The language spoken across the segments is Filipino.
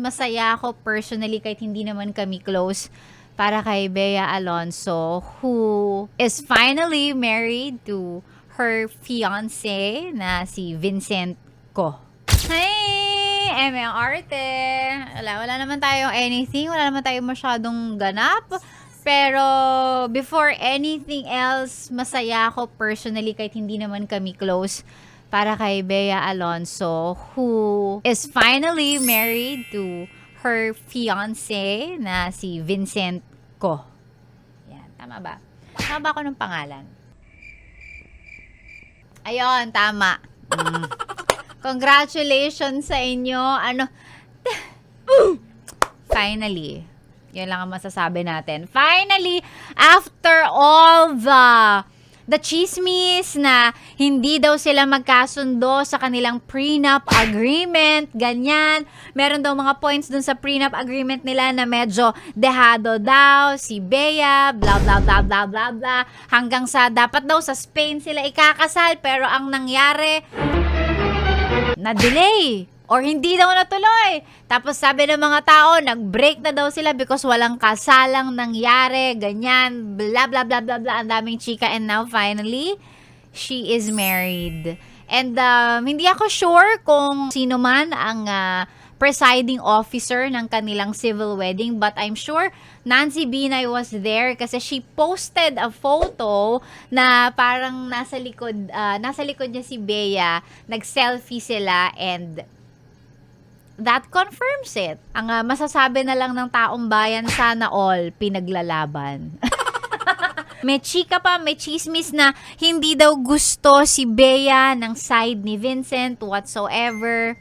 masaya ako personally kahit hindi naman kami close para kay Bea Alonzo, who is finally married to her fiancé na si Vincent Ko. Hey! Arte. Wala naman tayong anything. Wala naman tayong masyadong ganap. Pero, before anything else, masaya ako personally kahit hindi naman kami close para kay Bea Alonzo, who is finally married to her fiancé na si Vincent Ko. Yan, tama ba? Tama ba ako ng pangalan? Ayun, tama. Congratulations sa inyo. Finally. Yun lang ang masasabi natin. Finally, after all the chismis na hindi daw sila magkasundo sa kanilang prenup agreement, ganyan. Meron daw mga points dun sa prenup agreement nila na medyo dehado daw, si Bea, blah blah blah blah blah blah. Hanggang sa dapat daw sa Spain sila ikakasal, pero ang nangyari, na-delay. Or hindi daw natuloy. Tapos sabi ng mga tao, nag-break na daw sila because walang kasalang nangyari, ganyan, blah, blah, blah, blah, blah. Ang daming chika. And now, finally, she is married. And hindi ako sure kung sino man ang presiding officer ng kanilang civil wedding. But I'm sure Nancy Binay was there kasi she posted a photo na parang nasa likod niya si Bea. Nag-selfie sila and that confirms it. Ang masasabi na lang ng taong bayan, sana all pinaglalaban. May chika pa, may chismis na hindi daw gusto si Bea ng side ni Vincent whatsoever.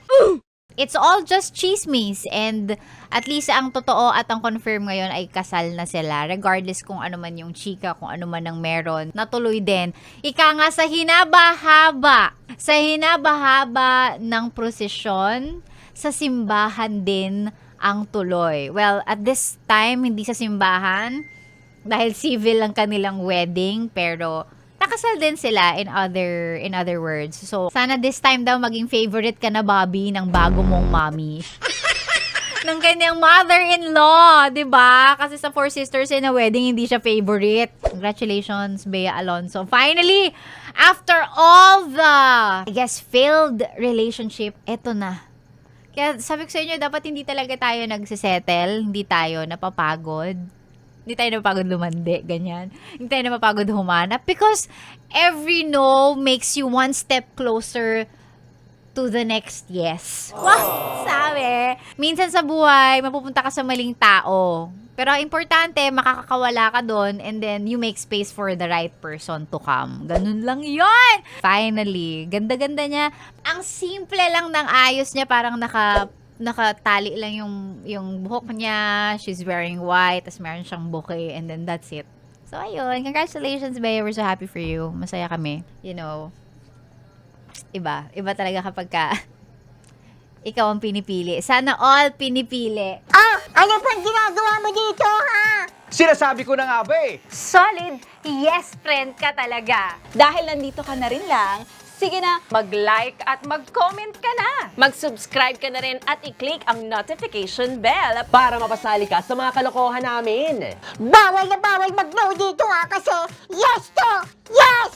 It's all just chismis, and at least ang totoo at ang confirm ngayon ay kasal na sila. Regardless kung ano man yung chika, kung ano man ang meron, natuloy din. Ika nga sa hinaba-haba ng prosesyon, sa simbahan din ang tuloy. Well, at this time, hindi sa simbahan dahil civil ang kanilang wedding, pero nakasal din sila in other words. So, sana this time daw maging favorite ka na, Bobby, ng bago mong mommy. Ng kanyang mother-in-law, 'di ba? Kasi sa Four Sisters in a Wedding, hindi siya favorite. Congratulations, Bea Alonzo. Finally, after all the, I guess, failed relationship, eto na. Kaya sabi ko sa inyo, dapat hindi talaga tayo nagsisettle, hindi tayo napapagod. Hindi tayo napapagod lumandi, ganyan. Hindi tayo napapagod humanap. Because every no makes you one step closer to the next yes. Wow, sabi. Minsan sa buhay, mapupunta ka sa maling tao. Pero importante, makakawala ka doon and then you make space for the right person to come. Ganun lang yon. Finally, ganda-ganda niya. Ang simple lang ng ayos niya, parang nakatali lang yung buhok niya. She's wearing white, tas meron siyang bouquet, and then that's it. So, ayun. Congratulations, Bea. We're so happy for you. Masaya kami. You know, iba talaga kapag ka ikaw ang pinipili. Sana all pinipili. Ano pang ginagawa mo dito, ha? Sinasabi ko na nga ba eh. Solid yes friend ka talaga. Dahil nandito ka na rin lang, sige na, mag-like at mag-comment ka na. Mag-subscribe ka na rin at i-click ang notification bell Para mapasali ka sa mga kalokohan namin. Bawal na bawal mag-no dito, ha? Kasi yes to yes!